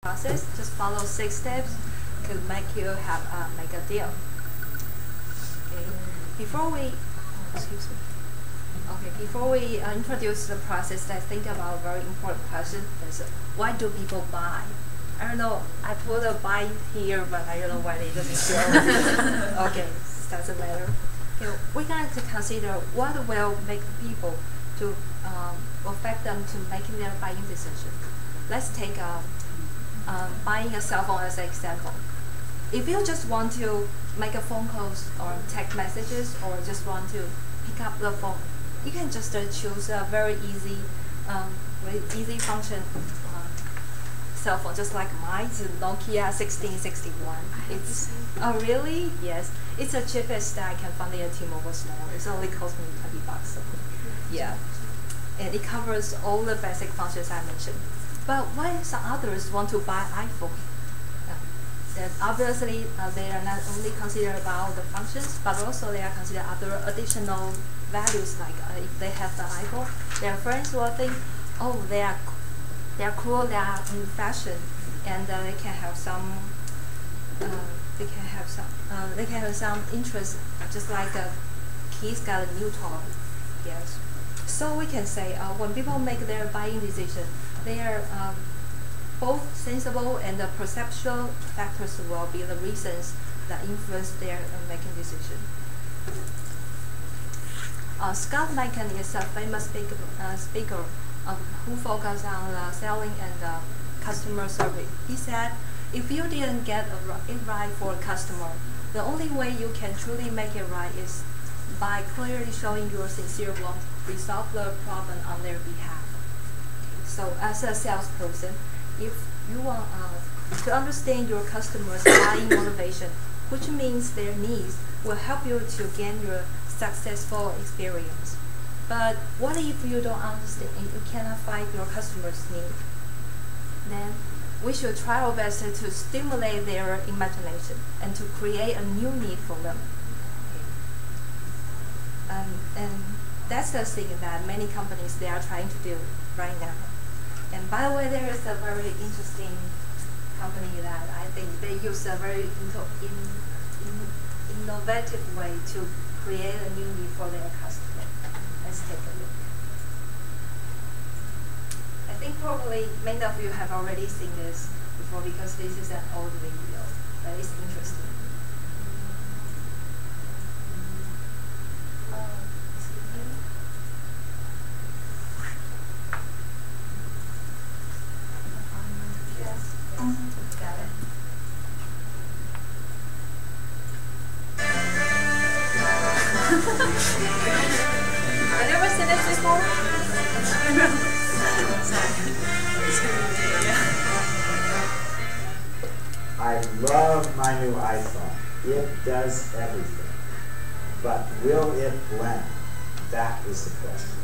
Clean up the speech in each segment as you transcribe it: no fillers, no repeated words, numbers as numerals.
process. Just follow 6 steps to make you have make a deal. Okay. Before we, excuse me. Okay, before we introduce the process, let's think about a very important question. Is why do people buy? I don't know. I put a buy here, but I don't know why it doesn't show. Okay, doesn't matter. Okay, we're going to consider what will make people to affect them to making their buying decision. Let's take buying a cell phone as an example. If you just want to make a phone calls or text messages or just want to pick up the phone, you can just choose a very easy function cell phone, just like mine. It's a Nokia 1661. It's really? Yes. It's the cheapest that I can find in a T-Mobile store. It's only cost me $20. So yeah, and it covers all the basic functions I mentioned. But why some others want to buy iPhone? Then obviously they are not only considered about the functions, but also they are considered other additional values. Like if they have the iPhone, their friends will think, oh, they are cool, they are in fashion, and they can have some interest, just like kids got a new toy. Yes. So we can say when people make their buying decision, they are both sensible and the perceptual factors will be the reasons that influence their making decision. Scott Mencken is a famous speaker who focuses on selling and customer service. He said, if you didn't get it right for a customer, the only way you can truly make it right is by clearly showing your sincere want to resolve the problem on their behalf. So as a salesperson, if you want to understand your customers' buying motivation, which means their needs, will help you to gain your successful experience. But what if you don't understand and you cannot find your customer's need? Then we should try our best to stimulate their imagination and to create a new need for them. And that's the thing that many companies they are trying to do right now. And by the way, there is a very interesting company that I think they use a very innovative way to create a new need for their customer. Let's take a look. I think probably many of you have already seen this before because this is an old video, but it's interesting. Got it. I've never seen this before. I love my new iPhone. It does everything. But will it blend? That is the question.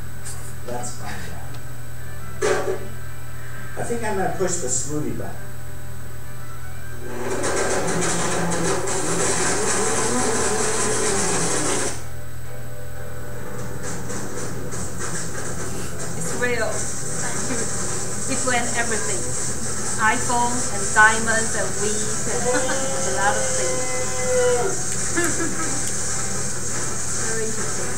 Let's find out. I think I'm going to push the smoothie button. It's real. It blends everything. iPhone and diamonds and weed and a lot of things. Very interesting.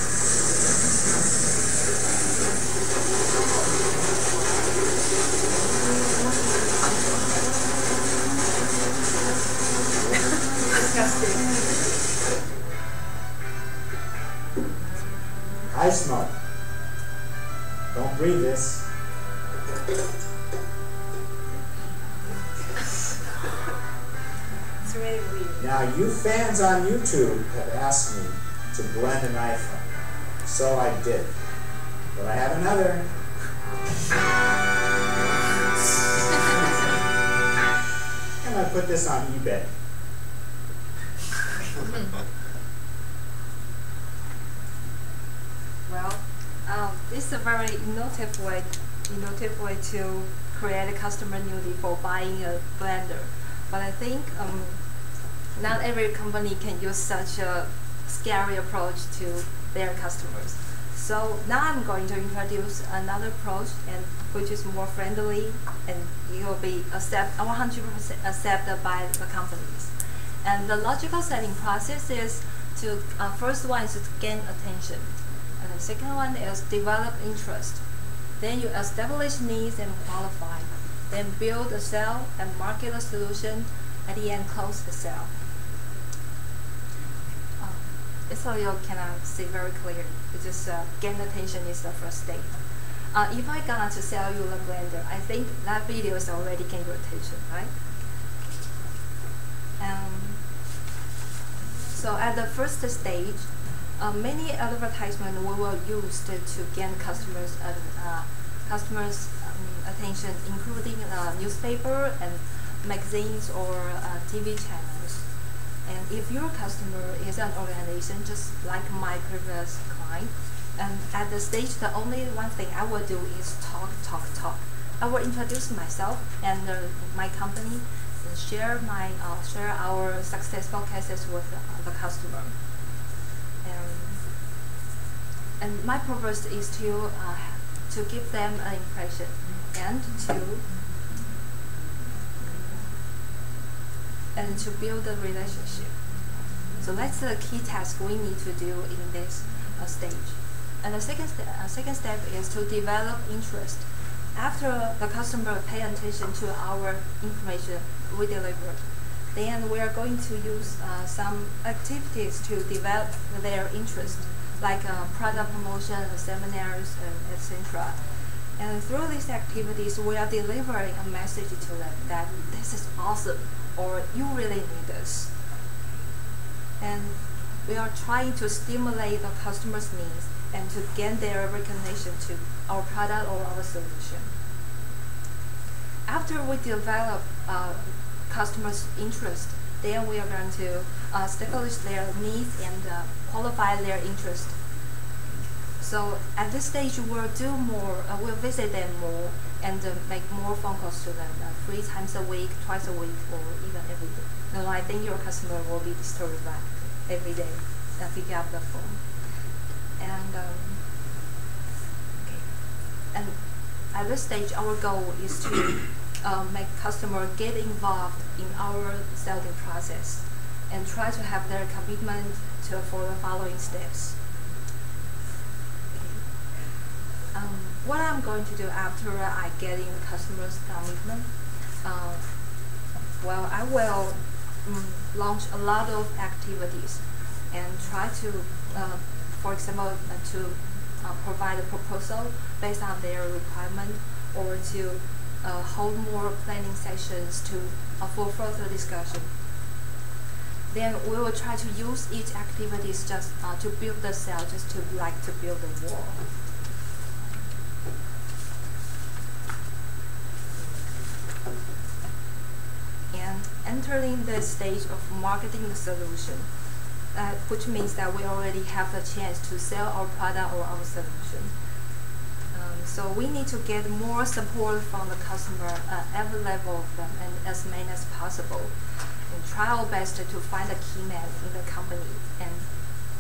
Disgusting. I smoke. Don't breathe this. It's really weird. Now, you fans on YouTube have asked me to blend an iPhone. So I did. But I have another. I'm going to put this on eBay. Well, this is a very innovative way to create a customer need for buying a blender. But I think not every company can use such a scary approach to their customers. So now I'm going to introduce another approach, and which is more friendly, and it will be 100% accepted by the companies. And the logical selling process is to first one is to gain attention, and the second one is develop interest. Then you establish needs and qualify. Then build a sale and market a solution. At the end, close the sale. It's a little cannot see very clear. It's just gain attention is the first step. If I gonna to sell you the blender, I think that video is already gain your attention, right? So at the first stage, many advertisements we will use to gain customers' attention, including newspaper and magazines or TV channels. And if your customer is an organization just like my previous client, and at the stage, the only one thing I will do is talk. I will introduce myself and my company, and share our successful cases with the customer. And my purpose is to give them an impression and to build a relationship. So that's the key task we need to do in this stage. And the second step is to develop interest. After the customer pay attention to our information we deliver, then we are going to use some activities to develop their interest, like product promotion, seminars, and etc. And through these activities, we are delivering a message to them that this is awesome, or you really need this. And we are trying to stimulate the customer's needs and to gain their recognition to our product or our solution. After we develop customers' interest, then we are going to establish their needs and qualify their interest. So at this stage, we'll do more. We'll visit them more and make more phone calls to them 3 times a week, twice a week, or even every day. No, I think your customer will be disturbed by every day pick up the phone. And and at this stage, our goal is to make customer get involved in our selling process and try to have their commitment for the following steps. What I'm going to do after I get in the customer's commitment, well, I will launch a lot of activities and try to, for example, to provide a proposal based on their requirement, or to hold more planning sessions for further discussion. Then we will try to use each activities just to build the cell, just to build the wall. And entering the stage of marketing the solution, which means that we already have the chance to sell our product or our solution. So we need to get more support from the customer at every level of them and as many as possible. And try our best to find a key man in the company and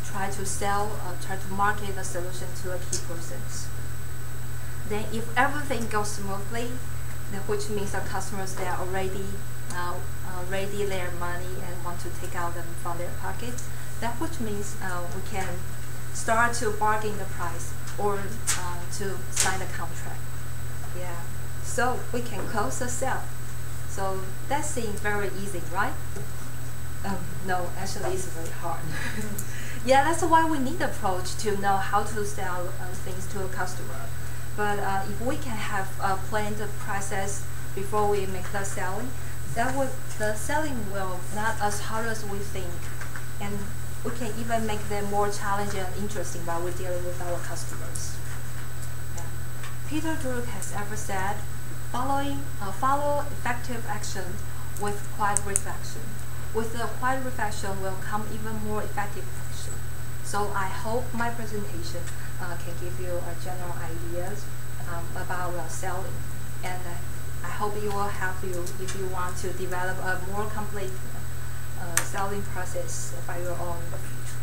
try to market the solution to the key persons. Then if everything goes smoothly, which means the customers, they are already ready their money and want to take out them from their pocket, that which means we can start to bargain the price or to sign a contract. Yeah, so we can close the sale. So that seems very easy, right? No, actually it's very hard. Yeah, that's why we need approach to know how to sell things to a customer. But if we can have a planned process before we make the selling, the selling will not as hard as we think, and we can even make them more challenging and interesting while we're dealing with our customers. Yeah. Peter Drucker has ever said, follow effective action with quiet reflection. With the quiet reflection will come even more effective action. So I hope my presentation can give you a general ideas about selling, and I hope it will help you if you want to develop a more complete selling process by your own in the future.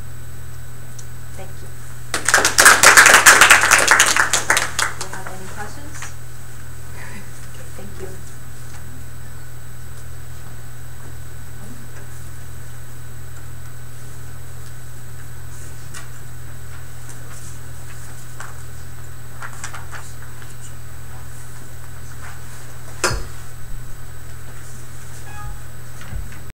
Thank you. questions? Okay, thank you.